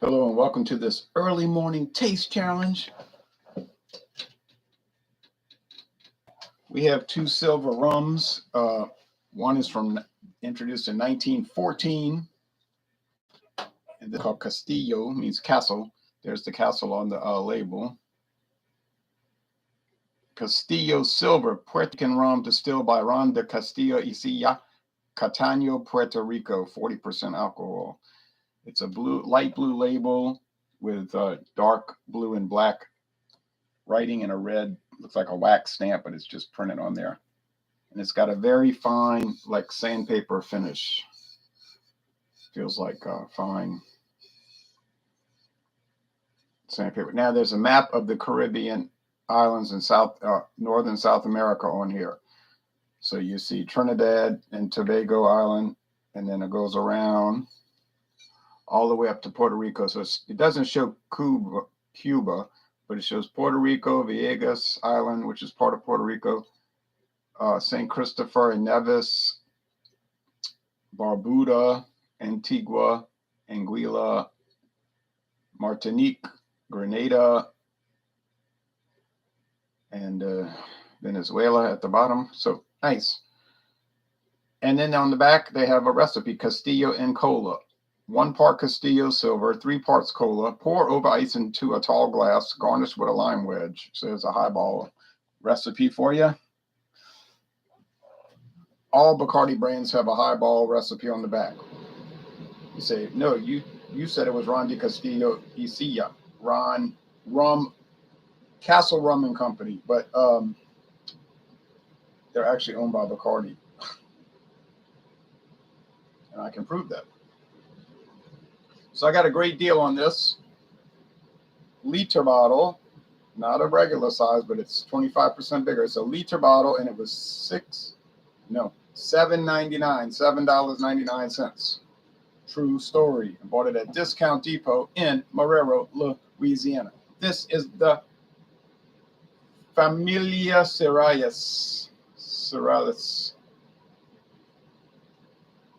Hello and welcome to this early morning taste challenge. We have two silver rums. One is introduced in 1914, and this is called Castillo, means castle. There's the castle on the label. Castillo Silver, Puerto Rican rum distilled by Ron de Castillo y Silla, Catano, Puerto Rico, 40% alcohol. It's a light blue label with dark blue and black writing in a red, looks like a wax stamp, but it's just printed on there. And it's got a very fine, like sandpaper finish. Feels like fine sandpaper. Now there's a map of the Caribbean islands in northern South America on here. So you see Trinidad and Tobago Island, and then it goes around all the way up to Puerto Rico. So it doesn't show Cuba, but it shows Puerto Rico, Villegas Island, which is part of Puerto Rico, St. Christopher and Nevis, Barbuda, Antigua, Anguilla, Martinique, Grenada, and Venezuela at the bottom. So nice. And then on the back, they have a recipe, Castillo and Cola. 1 part Castillo Silver, 3 parts cola. Pour over ice into a tall glass, garnish with a lime wedge. So there's a highball recipe for you. All Bacardi brands have a highball recipe on the back. You say, no, you said it was Ron de Castillo y Silla, Castle Rum and Company, but they're actually owned by Bacardi. And I can prove that. So I got a great deal on this liter bottle, not a regular size, but it's 25% bigger. It's a liter bottle, and it was $7.99. True story. I bought it at Discount Depot in Marrero, Louisiana. This is the Familia Serrallés.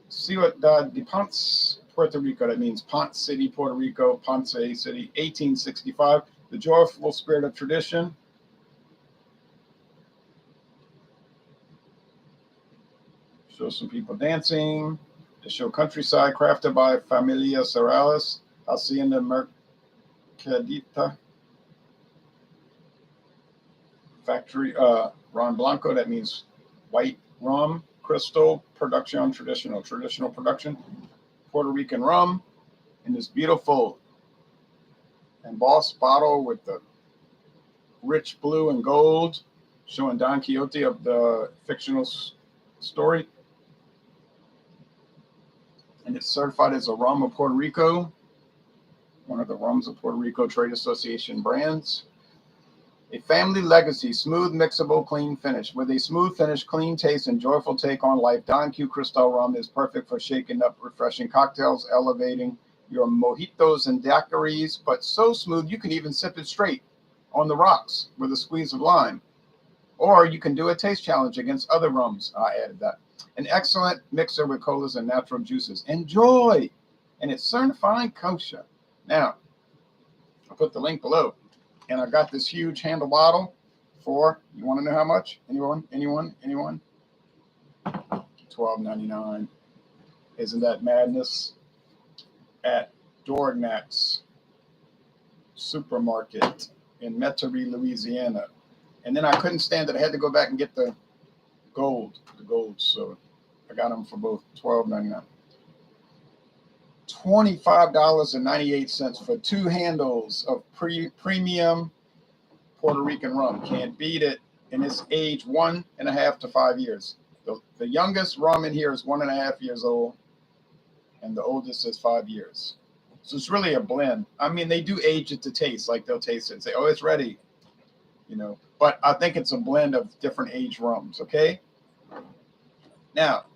Ciudad de Ponce, Puerto Rico. That means Ponce City, Puerto Rico, Ponce City, 1865. The joyful spirit of tradition. Show some people dancing. They show countryside crafted by Familia Serrallés, Hacienda Mercadita. Factory, Ron Blanco, that means white rum. Cristal, production, traditional production. Puerto Rican rum in this beautiful embossed bottle with the rich blue and gold, showing Don Quixote of the fictional story. And it's certified as a rum of Puerto Rico, one of the Rums of Puerto Rico Trade Association brands. A family legacy, smooth, mixable, clean finish. With a smooth finish, clean taste, and joyful take on life, Don Q Cristal rum is perfect for shaking up refreshing cocktails, elevating your mojitos and daiquiris, but so smooth you can even sip it straight on the rocks with a squeeze of lime. Or you can do a taste challenge against other rums. I added that. An excellent mixer with colas and natural juices. Enjoy! And it's certified kosher. Now, I'll put the link below. And I got this huge handle bottle for, you want to know how much? Anyone? $12.99. Isn't that madness? At Dorgnac's supermarket in Metairie, Louisiana. And then I couldn't stand it. I had to go back and get the gold. So I got them for both $12.99. $25.98 for 2 handles of premium Puerto Rican rum. Can't beat it. And it's aged 1.5 to 5 years. The youngest rum in here is 1.5 years old, and the oldest is 5 years. So it's really a blend. I mean, they do age it to taste. Like they'll taste it and say, "Oh, it's ready," But I think it's a blend of different age rums. Okay. Now,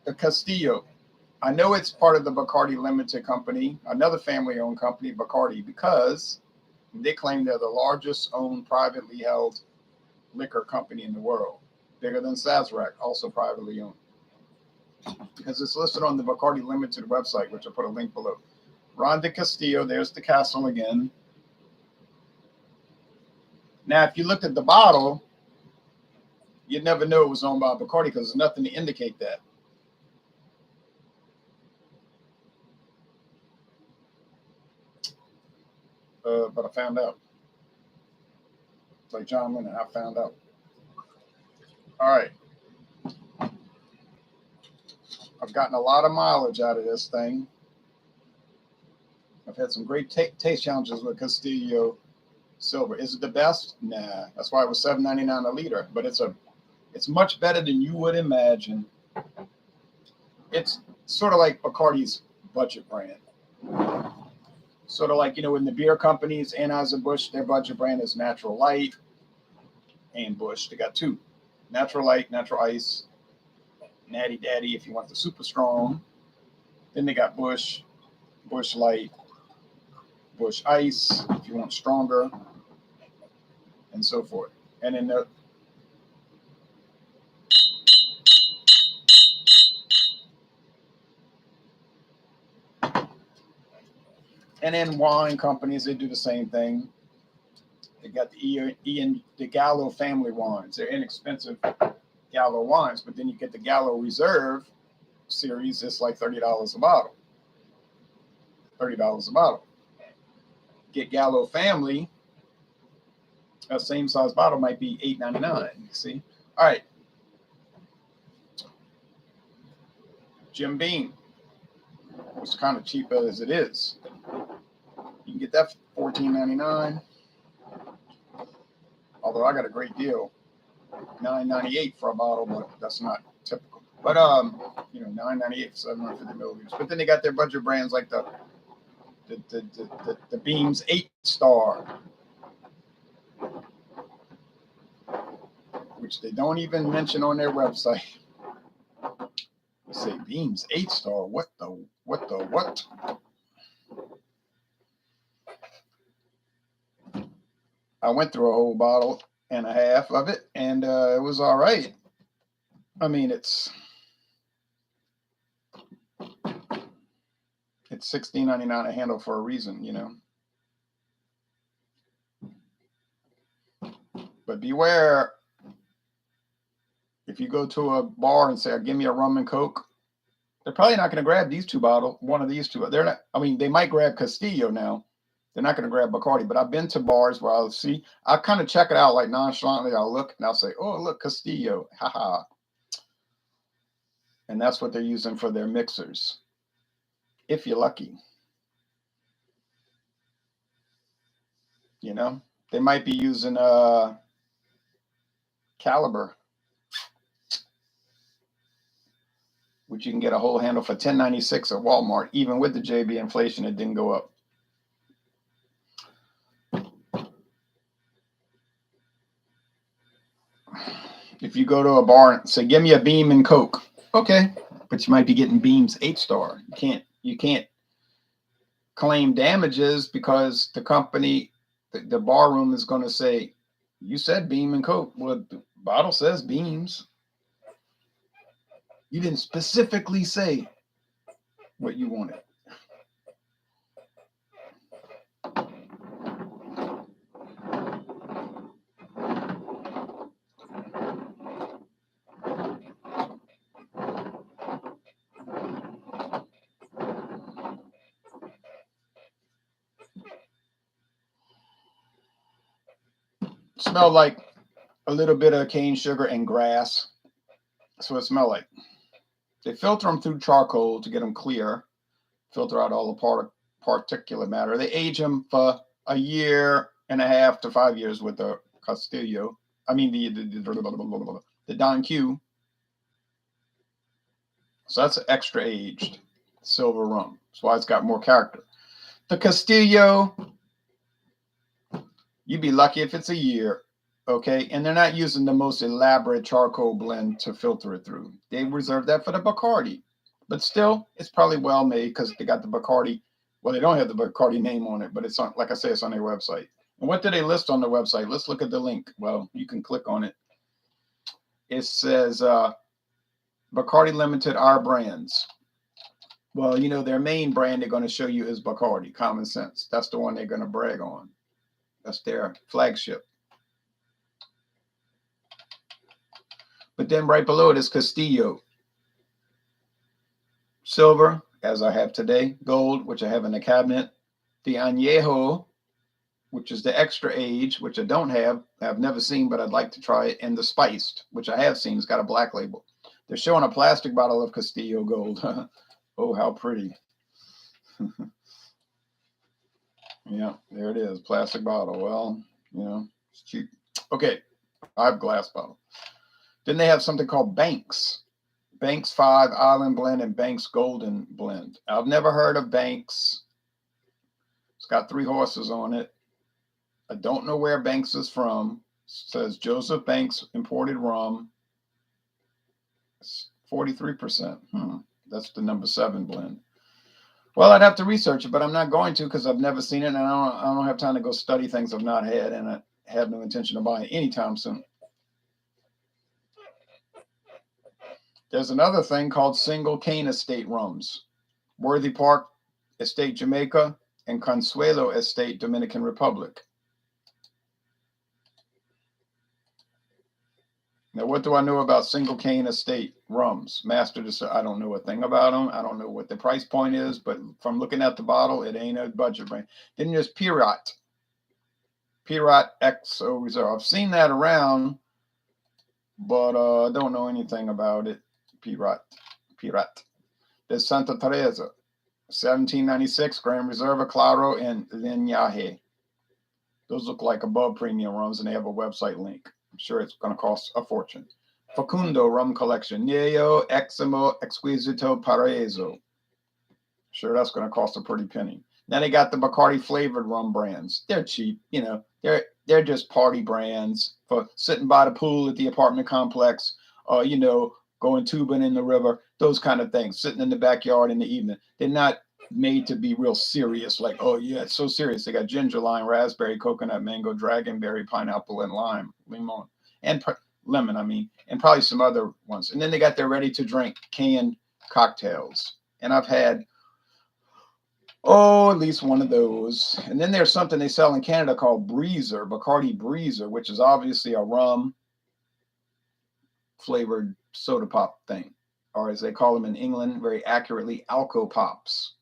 the Castillo. I know it's part of the Bacardi Limited company, another family-owned company, Bacardi, because they claim they're the largest owned privately held liquor company in the world, bigger than Sazerac, also privately owned. Because it's listed on the Bacardi Limited website, which I'll put a link below. Ron de Castillo. There's the castle again. Now, if you looked at the bottle, you'd never know it was owned by Bacardi because there's nothing to indicate that. But I found out. Like John Lennon, I found out. All right. I've gotten a lot of mileage out of this thing. I've had some great taste challenges with Castillo Silver. Is it the best? Nah. That's why it was $7.99 a liter. But it's much better than you would imagine. It's sort of like Bacardi's budget brand. Sort of like, in the beer companies, Anheuser-Busch, their budget brand is Natural Light and Busch. They got two. Natural Light, Natural Ice, Natty Daddy if you want the super strong. Then they got Busch, Busch Light, Busch Ice if you want stronger, and so forth. And then wine companies, they do the same thing. They got the Gallo family wines. They're inexpensive Gallo wines, but then you get the Gallo Reserve series. It's like $30 a bottle. $30 a bottle. Get Gallo family, a same size bottle might be $8.99. See? All right. Jim Beam. It's kind of cheap as it is. You can get that for $14.99. Although I got a great deal, $9.98 for a bottle, but that's not typical. But $9.98 for 750 milliliters. But then they got their budget brands like the Beams 8-star, which they don't even mention on their website. They say Beams 8-star. What the what? I went through a whole bottle and a half of it, and it was all right. I mean, it's $16.99 a handle for a reason, But beware, if you go to a bar and say, "Give me a rum and coke," they're probably not going to grab these two bottles. One of these two. They're not. I mean, they might grab Castillo now. They're not going to grab Bacardi, but I've been to bars where I'll kind of check it out like nonchalantly. I'll look and I'll say, "Oh, look, Castillo, haha," and that's what they're using for their mixers. If you're lucky, they might be using Caliber, which you can get a whole handle for $10.96 at Walmart. Even with the JB inflation, it didn't go up. If you go to a bar and say, "Give me a Beam and Coke," okay, but you might be getting Beam's 8-star. You can't claim damages because the company, the bar room is going to say, "You said Beam and Coke." Well, the bottle says Beams. You didn't specifically say what you wanted. Smell like a little bit of cane sugar and grass. That's what it smell like. They filter them through charcoal to get them clear, filter out all the particulate matter. They age them for a year and a half to 5 years with the Castillo. I mean the Don Q. So that's extra aged silver rum. That's why it's got more character. The Castillo, you'd be lucky if it's a year. Okay, and they're not using the most elaborate charcoal blend to filter it through. They reserve that for the Bacardi. But still, it's probably well made because they got the Bacardi. Well, they don't have the Bacardi name on it, but it's on, like I say, it's on their website. And what do they list on the website? Let's look at the link. Well, you can click on it. It says Bacardi Limited, our brands. Well, you know, their main brand they're going to show you is Bacardi, Common Sense. That's the one they're going to brag on. That's their flagship. But then right below it is Castillo Silver, as I have today, Gold, which I have in the cabinet, the Añejo, which is the extra age, which I don't have, I've never seen, but I'd like to try it, and the Spiced, which I have seen, it's got a black label. They're showing a plastic bottle of Castillo Gold. Oh, how pretty. Yeah, there it is, plastic bottle. Well, you know, it's cheap. Okay, I have glass bottle. Then they have something called Banks. Banks 5 Island Blend and Banks Golden Blend. I've never heard of Banks. It's got 3 horses on it. I don't know where Banks is from. It says Joseph Banks imported rum. It's 43%. That's the number 7 blend. Well, I'd have to research it, but I'm not going to because I've never seen it, and I don't have time to go study things I've not had, and I have no intention of buying anytime soon. There's another thing called Single Cane Estate rums. Worthy Park Estate, Jamaica, and Consuelo Estate, Dominican Republic. Now, what do I know about Single Cane Estate rums? Master Distiller, I don't know a thing about them. I don't know what the price point is, but from looking at the bottle, it ain't a budget brand. Then there's Pirat. Pirat XO Reserve. I've seen that around, but I don't know anything about it. Pirat. There's Santa Teresa. 1796 Grand Reserva Claro and Linyaje. Those look like above premium rums, and they have a website link. I'm sure it's going to cost a fortune. Facundo Rum Collection. Neo Eximo Exquisito Paraiso. Sure, that's going to cost a pretty penny. Then they got the Bacardi flavored rum brands. They're cheap, you know. They're just party brands for sitting by the pool at the apartment complex, you know, going tubing in the river, those kind of things, sitting in the backyard in the evening. They're not made to be real serious, like, oh yeah, it's so serious. They got ginger, lime, raspberry, coconut, mango, dragonberry, pineapple, and lime, lemon, and lemon, and probably some other ones. And then they got their ready to drink canned cocktails. And I've had, at least one of those. And then there's something they sell in Canada called Breezer, Bacardi Breezer, which is obviously a rum flavored soda pop thing, or as they call them in England, very accurately, Alco Pops.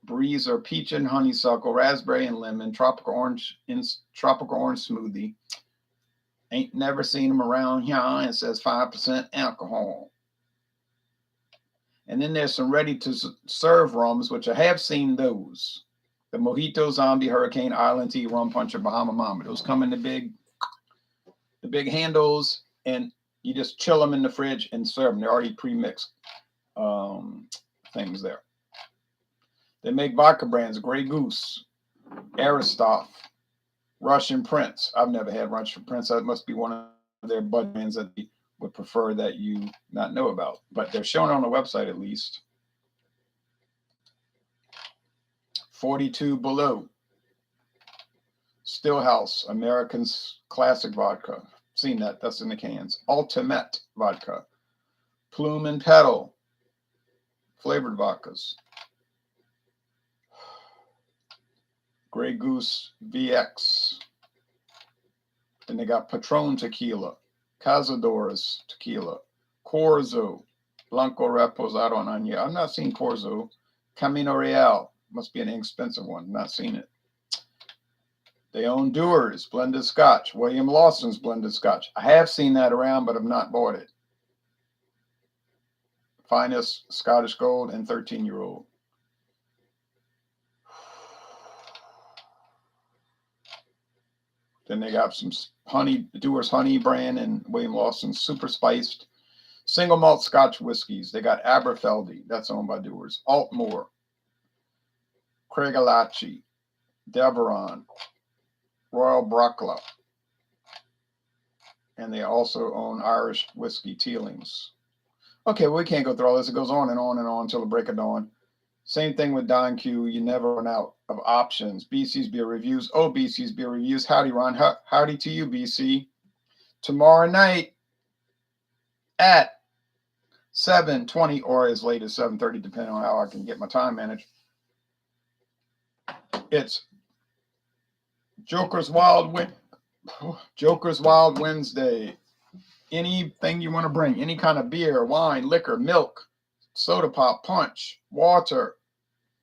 Breezer, peach and honeysuckle, raspberry and lemon, tropical orange smoothie. Ain't never seen them around here. It says 5% alcohol. And then there's some ready to serve rums, which I have seen those. The Mojito, Zombie, Hurricane, Island Tea, Rum Puncher, Bahama Mama. Those come in the big handles, and you just chill them in the fridge and serve them. They're already pre-mixed things there. They make vodka brands, Grey Goose, Aristov, Russian Prince. I've never had Russian Prince. That must be one of their bud brands that they would prefer that you not know about. But they're shown on the website at least. 42 Below. Stillhouse, American's Classic Vodka. Seen that. That's in the cans. Ultimate Vodka. Plume and Petal. Flavored vodkas. Grey Goose VX. Then they got Patron Tequila, Cazadores Tequila, Corzo, Blanco Reposado and Anya. I've not seen Corzo. Camino Real. Must be an inexpensive one. Not seen it. They own Dewar's Blended Scotch. William Lawson's Blended Scotch. I have seen that around, but I've not bought it. Finest Scottish Gold and 13-year-old. Then they got some honey, Dewar's Honey brand and William Lawson's Super Spiced. Single malt Scotch whiskeys. They got Aberfeldy. That's owned by Dewar's. Altmore. Craigellachie. Deveron. Royal Brockla. And they also own Irish whiskey Teelings. Okay, well, we can't go through all this. It goes on and on and on until the break of dawn. Same thing with Don Q. You never run out of options. BC's Beer Reviews. Oh, BC's Beer Reviews. Howdy, Ron. Howdy to you, BC. Tomorrow night at 7:20 or as late as 7:30, depending on how I can get my time managed. It's Joker's Wild Wednesday. Anything you want to bring, any kind of beer, wine, liquor, milk, soda pop, punch, water.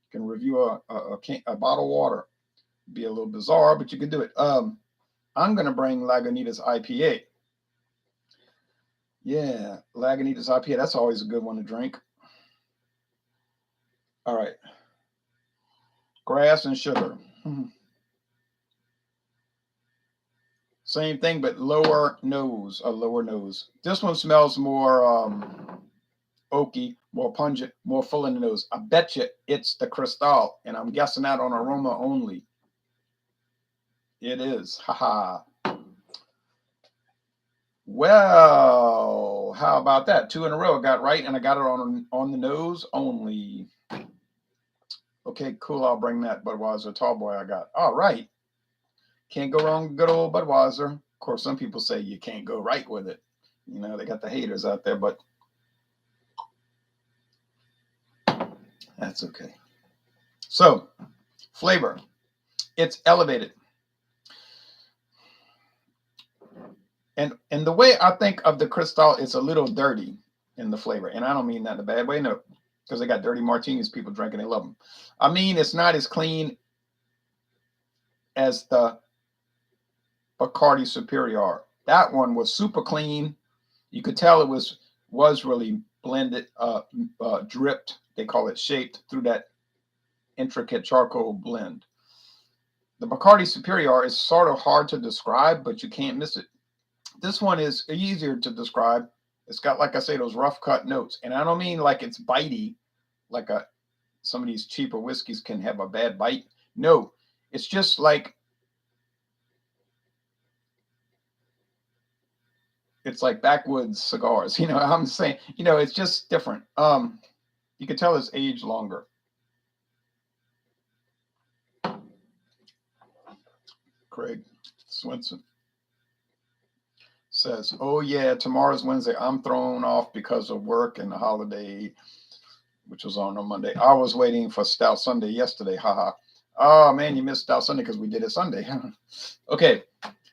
You can review a bottle of water. Be a little bizarre, but you can do it. I'm going to bring Lagunitas IPA. Yeah, Lagunitas IPA. That's always a good one to drink. All right. Grass and sugar. Same thing, but lower nose. This one smells more oaky, more pungent, more full in the nose. I bet you it's the Cristal, and I'm guessing that on aroma only. It is. Haha. Well, how about that? 2 in a row I got right, and I got it on the nose only. Okay, cool. I'll bring that Budweiser tall boy I got. All right. Can't go wrong with good old Budweiser. Of course, some people say you can't go right with it. You know, they got the haters out there, but that's okay. So, flavor. It's elevated. And the way I think of the Cristal, it's a little dirty in the flavor. And I don't mean that in a bad way, no. Because they got dirty martinis people drinking, they love them. I mean, it's not as clean as the Bacardi Superior. That one was super clean. You could tell it was really blended, dripped. They call it shaped through that intricate charcoal blend. The Bacardi Superior is sort of hard to describe, but you can't miss it. This one is easier to describe. It's got, like I say, those rough cut notes. And I don't mean like it's bitey, like some of these cheaper whiskeys can have a bad bite. No, it's just like, it's like backwoods cigars. You know, I'm saying, you know, it's just different. You can tell it's aged longer. Craig Swinson says, oh yeah, tomorrow's Wednesday. I'm thrown off because of work and the holiday, which was on Monday. I was waiting for Stout Sunday yesterday. Haha. Oh man, you missed Stout Sunday because we did it Sunday. Okay.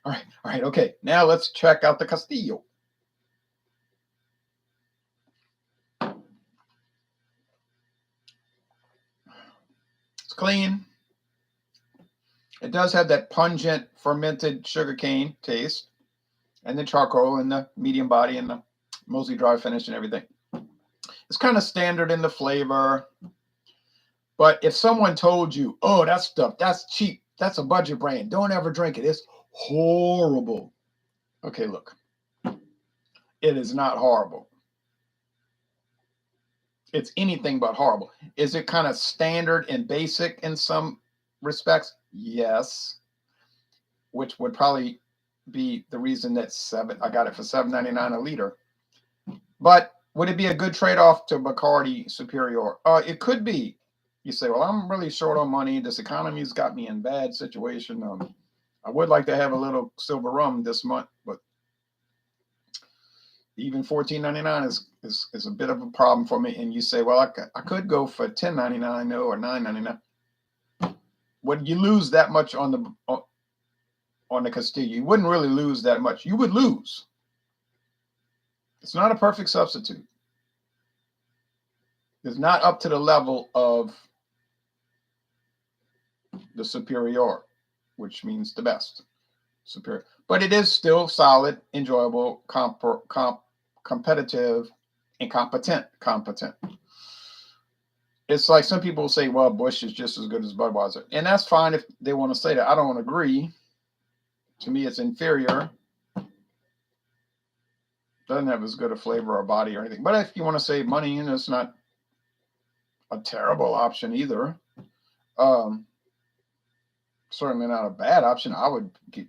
All right. Okay. Now let's check out the Castillo. It's clean. It does have that pungent fermented sugarcane taste, and the charcoal and the medium body and the mostly dry finish and everything. It's kind of standard in the flavor. But if someone told you, oh, that stuff, that's cheap, that's a budget brand, don't ever drink it, it's horrible. Okay, look. It is not horrible. It's anything but horrible. Is it kind of standard and basic in some respects? Yes. Which would probably be the reason that I got it for $7.99 a liter. But would it be a good trade-off to Bacardi Superior? It could be. You say, well, I'm really short on money. This economy's got me in bad situation. I would like to have a little silver rum this month, but even $14.99 is a bit of a problem for me. And you say, well, I could go for $10.99, no, or $9.99. Would you lose that much on the Castillo? You wouldn't really lose that much. You would lose. It's not a perfect substitute. It's not up to the level of the Superior, which means the best. Superior. But it is still solid, enjoyable, competitive, and competent. It's like some people say, well, Busch is just as good as Budweiser. And that's fine if they want to say that. I don't agree. To me, it's inferior. Doesn't have as good a flavor or body or anything. But if you want to save money, and it's not a terrible option either. Certainly not a bad option. I would get,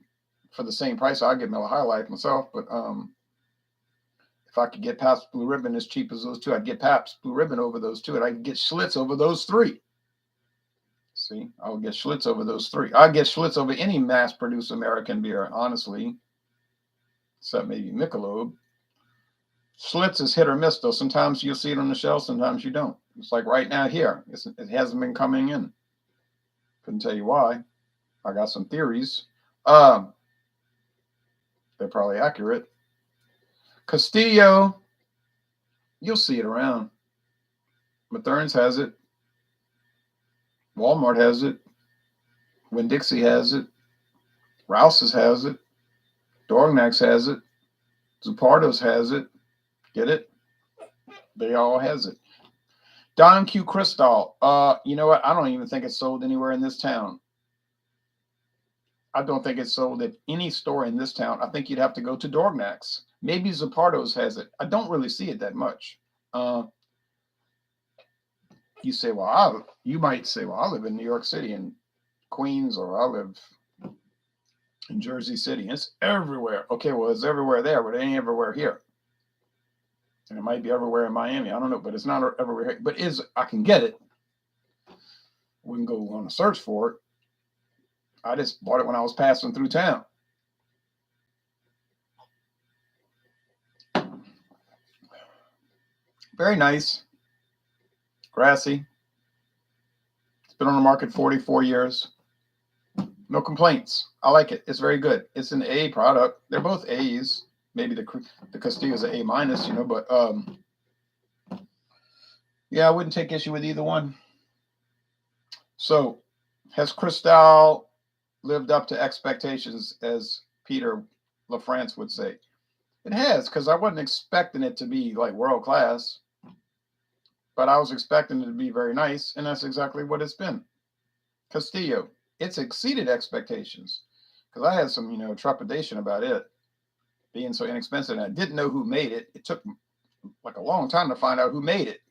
for the same price, I'd get Miller High Life myself. But if I could get Pabst Blue Ribbon as cheap as those two, I'd get Pabst Blue Ribbon over those two, and I could get Schlitz over those three. See, I would get Schlitz over those three. I'd get Schlitz over any mass-produced American beer, honestly, except maybe Michelob. Schlitz is hit or miss, though. Sometimes you'll see it on the shelf, sometimes you don't. It's like right now here. It hasn't been coming in. Couldn't tell you why. I got some theories. They're probably accurate. Castillo, you'll see it around. Mathern's has it. Walmart has it. Winn-Dixie has it. Rouse's has it. Dorgnac's has it. Zupardo's has it. Get it? They all has it. Don Q Cristal. You know what? I don't even think it's sold anywhere in this town. I don't think it's sold at any store in this town. I think you'd have to go to Dorgnac's. Maybe Zupardo's has it. I don't really see it that much. You say, well, you might say, well, I live in New York City and Queens, or I live in Jersey City. It's everywhere. Okay, well, it's everywhere there, but it ain't everywhere here. And it might be everywhere in Miami. I don't know, but it's not everywhere here. But I can get it. Wouldn't go on a search for it. I just bought it when I was passing through town. Very nice. Grassy. It's been on the market 44 years. No complaints. I like it. It's very good. It's an A product. They're both A's. Maybe the Castillo is an A minus, you know, but yeah, I wouldn't take issue with either one. So, has Cristal lived up to expectations, as Peter LaFrance would say? It has, because I wasn't expecting it to be like world class, but I was expecting it to be very nice, and that's exactly what it's been. Castillo, it's exceeded expectations, because I had some, you know, trepidation about it being so inexpensive, and I didn't know who made it. It took like a long time to find out who made it.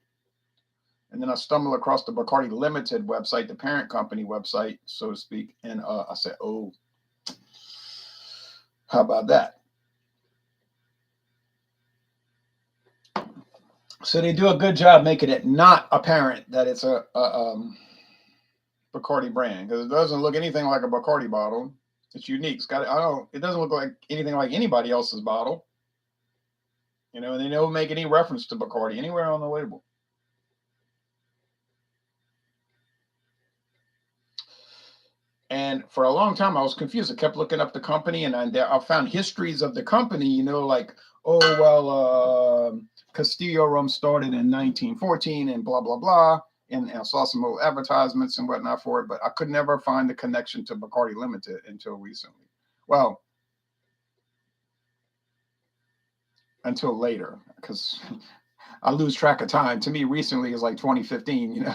And then I stumbled across the Bacardi Limited website, the parent company website, so to speak. And I said, oh, how about that? So they do a good job making it not apparent that it's a Bacardi brand, because it doesn't look anything like a Bacardi bottle. It's unique. It's got, it doesn't look like anything like anybody else's bottle. You know, and they don't make any reference to Bacardi anywhere on the label. And for a long time, I was confused. I kept looking up the company, and I found histories of the company, you know, like, oh, well, Castillo Rum started in 1914 and blah, blah, blah. And I saw some old advertisements and whatnot for it, but I could never find the connection to Bacardi Limited until recently. Well, until later, because I lose track of time. To me, recently is like 2015, you know,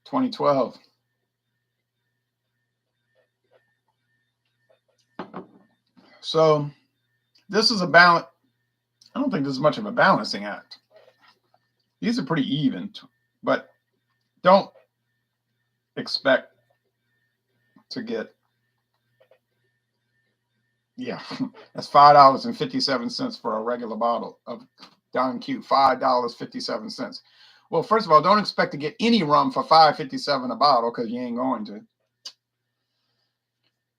2012. So this is a balance. I don't think this is much of a balancing act. These are pretty even, but don't expect to get, yeah, that's $5.57 for a regular bottle of Don Q. $5.57. Well, first of all, don't expect to get any rum for $5.57 a bottle, because you ain't going to.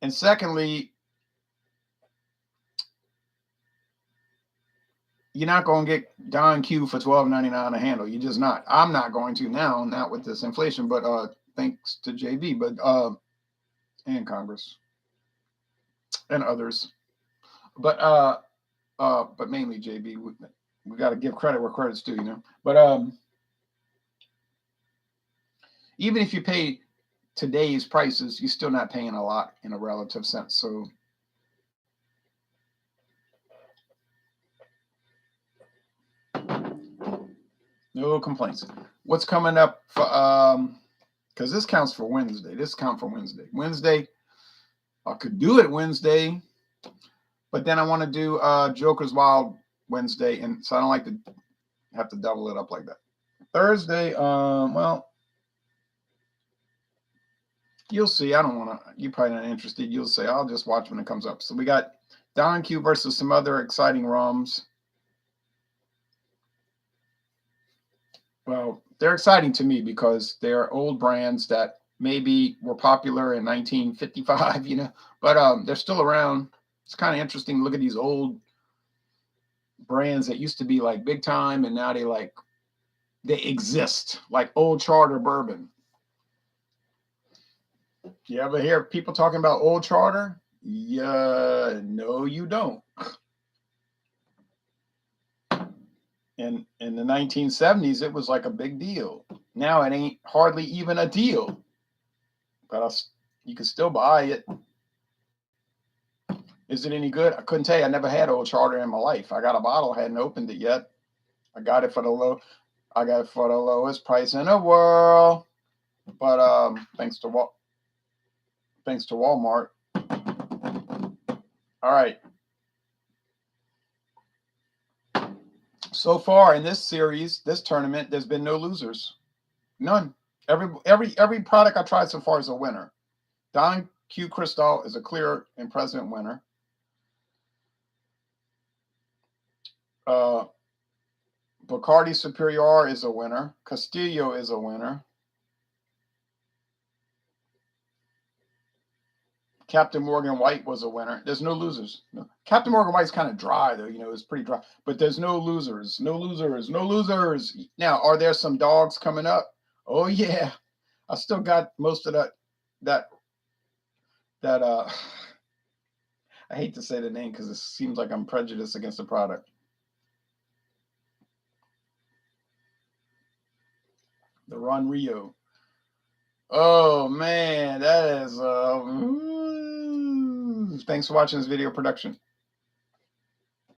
And secondly, you're not going to get Don Q for $12.99 a handle. You're just not. I'm not going to now, not with this inflation, but thanks to JB, but and Congress and others, but mainly JB. We got to give credit where credit's due, you know. But even if you pay today's prices, you're still not paying a lot in a relative sense. So no complaints. What's coming up for because this counts for Wednesday. This counts for Wednesday. Wednesday, I could do it Wednesday, but then I want to do Joker's Wild Wednesday, and so I don't like to have to double it up like that. Thursday, well, you'll see. I don't want to. You're probably not interested. You'll say, I'll just watch when it comes up. So we got Don Q versus some other exciting rums. Well, they're exciting to me because they're old brands that maybe were popular in 1955, you know, but they're still around. It's kind of interesting to look at these old brands that used to be like big time, and now they exist, like Old Charter bourbon. You ever hear people talking about Old Charter? Yeah, no, you don't. In the 1970s, it was like a big deal. Now it ain't hardly even a deal, but you can still buy it. Is it any good? I couldn't tell you. I never had Old Charter in my life. I got a bottle, hadn't opened it yet. I got it for the lowest price in the world. But thanks to Walmart. All right. So far in this series, this tournament, there's been no losers. None. Every product I tried so far is a winner. Don Q Cristal is a clear and present winner. Bacardi Superior is a winner. Castillo is a winner. Captain Morgan White was a winner. There's no losers. No. Captain Morgan White's kind of dry, though. You know, it's pretty dry. But there's no losers. No losers. No losers. Now, are there some dogs coming up? Oh, yeah. I still got most of that I hate to say the name because it seems like I'm prejudiced against the product. The Ron Rio. Oh, man. That is... thanks for watching this video production.